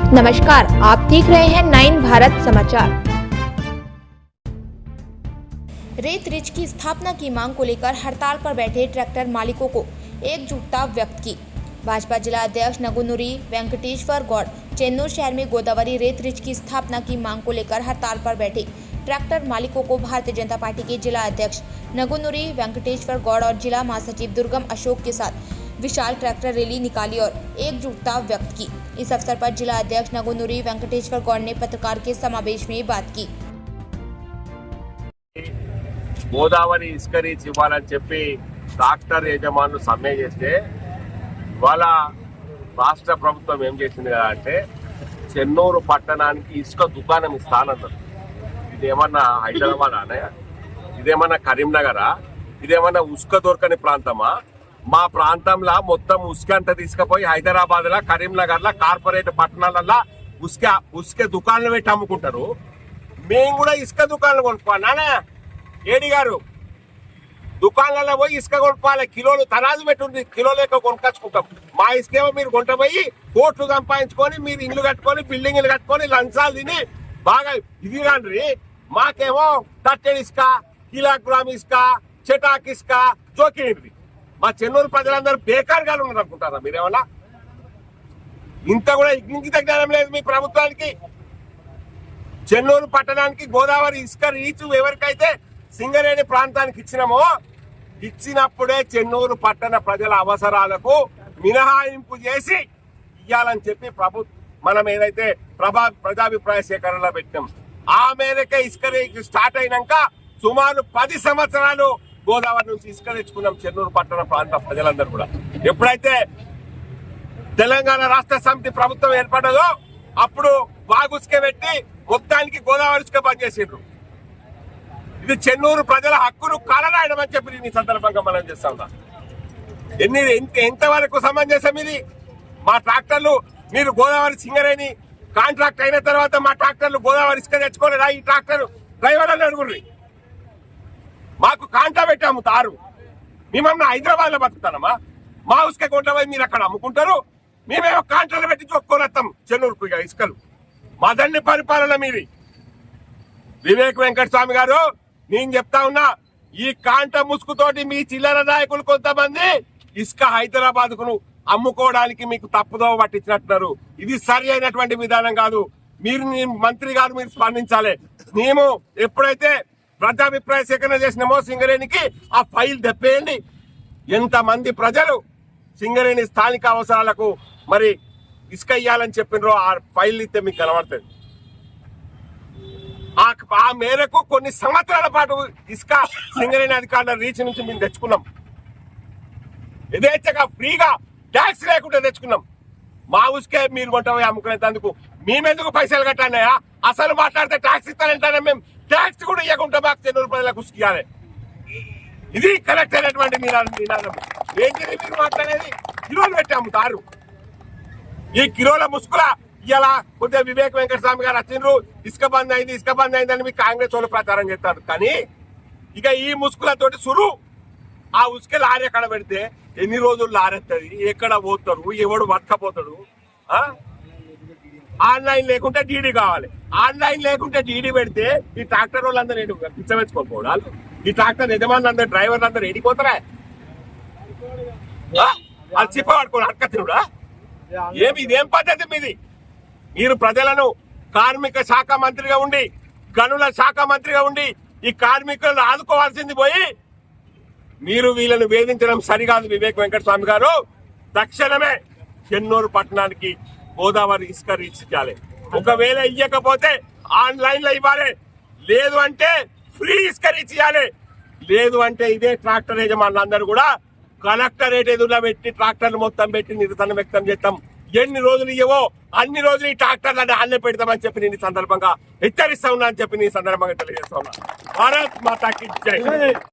नमस्कार, आप देख रहे हैं 9 भारत समाचार। रेत रिज की स्थापना की मांग को लेकर हड़ताल पर बैठे ट्रैक्टर मालिकों को एकजुटता व्यक्त की। भाजपा जिला अध्यक्ष नगुनुरी वेंकटेश्वर गौड़ चेन्नूर शहर में गोदावरी रेत रिज की स्थापना की मांग को लेकर हड़ताल पर बैठे ट्रैक्टर मालिकों को भारतीय जनता पार्टी के जिला अध्यक्ष नगुनुरी वेंकटेश्वर गौड़ और जिला महासचिव दुर्गम अशोक के साथ विशाल ट्रैक्टर रैली निकाली और एकजुटता व्यक्त की। इस अवसर पर जिला अध्यक्ष नगुनुरी वेंकटेश्वर गौड़ ने पत्रकार के समावेश में बात की। గోదావరి ఇసుక రీచ్ ఇవ్వాలని చెప్పి ట్రాక్టర్ యజమానులు సమ్మె చేస్తే ఇవాళ రాష్ట్ర ప్రభుత్వం ఏం చేసింది కదా అంటే చెన్నూరు పట్టణానికి ఇసుక దుకాణం ఇస్తానన్నారు. ఇదేమన్నా హైదరాబాద్ అన్నయ్య, ఇదేమన్నా కరీంనగరా, ఇదేమన్నా ఉసుక దొరకని ప్రాంతమా? మా ప్రాంతంలో మొత్తం ఉసుక అంతా తీసుకుపోయి హైదరాబాద్ లా కరీంనగర్ లా కార్పొరేట్ పట్టణాలల్లో ఉసుక దుకాణాలు పెట్టి అమ్ముకుంటారు. మేము కూడా ఇసుక దుకాణాలు కొనుక్కోవాలనా? ఏడి గారు దుకాణాలలో పోయి ఇసుక కొనుక్కోవాలి. కిలోలు తరాజు పెట్టుంది, కిలో లెక్క కొనుక్కొచ్చుకుంటాం. మా ఇసుకేమో మీరు కొంట పోయి కోట్లు సంపాదించుకొని మీరు ఇల్లు కట్టుకొని బిల్డింగ్లు కట్టుకొని లంచాలు తిని బాగా ఇది కాండ్రి. మాకేమో తట్టెడి ఇసుక, కిలోగ్రామ్ ఇసుక, చెటాక్ ఇసుక జోకిండ్రి. మా చెన్నూరు ప్రజలందరూ బేకారుగా ఉన్నారు అనుకుంటారా మీరేమన్నా? ఇంత కూడా ఇంకిత జ్ఞానం లేదు మీ ప్రభుత్వానికి. చెన్నూరు పట్టణానికి గోదావరి ఇసుక రీచ్ ఎవరికైతే సింగరేణి ప్రాంతానికి ఇచ్చినప్పుడే చెన్నూరు పట్టణ ప్రజల అవసరాలకు మినహాయింపు చేసి ఇవ్వాలని చెప్పి మనం ఏదైతే ప్రజాభిప్రాయ సేకరణలో పెట్టాం ఆ మేరకే ఇసుక రీచ్ స్టార్ట్ అయినాక సుమారు 10 సంవత్సరాలు గోదావరి నుంచి ఇసుక తెచ్చుకున్నాం చెన్నూరు పట్టణ ప్రాంత ప్రజలందరూ కూడా. ఎప్పుడైతే తెలంగాణ రాష్ట్ర సమితి ప్రభుత్వం ఏర్పడదో అప్పుడు వాగుసుక పెట్టి మొత్తానికి గోదావరి ఇసుక బంద్ చేసిండ్రు. ఇది చెన్నూరు ప్రజల హక్కును కాలరాయడమని చెప్పి ఈ సందర్భంగా మనం చేస్తా ఉన్నాం. ఎంతవరకు సమంజసం ఇది? మా ట్రాక్టర్లు మీరు గోదావరి సింగరేణి కాంట్రాక్ట్ అయిన తర్వాత మా ట్రాక్టర్లు గోదావరి ఇసుక తెచ్చుకోలేదా? ఈ ట్రాక్టర్ డ్రైవర్ అని అడుగుర్రి. మాకు కాంటా పెట్టి అమ్ముతారు. మేమన్నా హైదరాబాద్ లో బతుకుతానమ్మా? మా ఉసుక కొంట పోయి మీరు అక్కడ అమ్ముకుంటారు, మేమేమో కాంటాలు పెట్టి చొక్కోలేస్తాం చెన్నూరుకు ఇసుకలు. మదన్ని పరిపాలన మీది. వివేక్ వెంకట స్వామి గారు, నేను చెప్తా ఉన్నా, ఈ కాంట ముసుగుతోటి మీ చిల్లర నాయకులు కొంతమంది ఇసుక హైదరాబాద్ కు అమ్ముకోవడానికి మీకు తప్పుదోవ పట్టించినట్టున్నారు. ఇది సరి అయినటువంటి విధానం కాదు. మీరు మంత్రి గారు మీరు స్పందించాలి. మేము ఎప్పుడైతే ప్రజాభిప్రాయ సేకరణ చేసినామో సింగరేణికి ఆ ఫైల్ తెప్పేయండి. ఎంతమంది ప్రజలు సింగరేణి స్థానిక అవసరాలకు మరి ఇసుక ఇయ్యాలని చెప్పినరో ఆ ఫైల్ ఇస్తే మీకు కనబడుతుంది. ఆ మేరకు కొన్ని సంవత్సరాల పాటు ఇసుక సింగరేణి అధికారుల రీచ్ నుంచి మేము తెచ్చుకున్నాం. యథేచ్ఛగా ఫ్రీగా ట్యాక్స్ లేకుండా తెచ్చుకున్నాం. మా ఉసుకే మీరు కొంట పోయి అమ్ముకునేందుకు మేమెందుకు పైసలు కట్టానయా? అసలు మాట్లాడితే ట్యాక్స్ ఇస్తానంటానే, మేము ట్యాక్స్ కూడా ఇవ్వకుండా మాకు చెన్నూరు ప్రజలకు ఉసుకియాలి. ఇది కరెక్ట్ అయినటువంటి నినాదం. ఏంటిది మీరు మాట్లాడేది? కిలోలు పెట్టి అమ్ముతారు. ఈ కిలోల ముసుగుల ఇలా కొద్దిగా వివేక్ వెంకట స్వామి గారు వచ్చిండ్రు, ఇసుక బంద్ అయిందని మీకు కాంగ్రెస్ వాళ్ళు ప్రచారం చేస్తారు. కానీ ఇక ఈ ముసుగులతోటి సురు ఆ ఉసుక లారీ ఎక్కడ పెడితే ఎన్ని రోజులు లారెత్తది, ఎక్కడ పోతారు, ఎవడు పట్టకపోతాడు? ఆన్లైన్ లేకుంటే డీడీ కావాలి. ఆన్లైన్ లేకుంటే డీడీ పెడితే ఈ ట్రాక్టర్ వాళ్ళందరూ పిచ్చమెచ్చుకోకపోవడాలు, ఈ ట్రాక్టర్ యజమానులు అందరూ డ్రైవర్లు అందరూ ఎడిపోతారా? వాళ్ళు చెప్పబడుకోండి అక్క తిరుడా. ఇదేం పద్ధతి మీది? మీరు ప్రజలను కార్మిక శాఖ మంత్రిగా ఉండి, గనుల శాఖ మంత్రిగా ఉండి ఈ కార్మికులను ఆదుకోవాల్సింది పోయి మీరు వీళ్ళను వేధించడం సరికాదు. వివేక్ వెంకట స్వామి గారు, తక్షణమే చెన్నూరు పట్టణానికి గోదావరి ఇసుక రీచ్ చేయాలి. ఒకవేళ ఇవ్వకపోతే ఆన్లైన్ లో ఇవ్వాలి, లేదు అంటే ఫ్రీ ఇసుక రీచ్ చేయాలి. లేదు అంటే ఇదే ట్రాక్టర్ యజమానులందరూ కూడా కలెక్టరేట్ ఎదురులో పెట్టి ట్రాక్టర్లు మొత్తం పెట్టి నిరసన వ్యక్తం చేస్తాం. ఎన్ని రోజులు ఇవ్వవో అన్ని రోజులు ఈ ట్రాక్టర్లను అల్లె పెడతామని చెప్పి నేను ఈ సందర్భంగా హెచ్చరిస్తా ఉన్నా అని చెప్పి నీ సందర్భంగా తెలియజేస్తా ఉన్నా. భారత్ మాతాకి జై.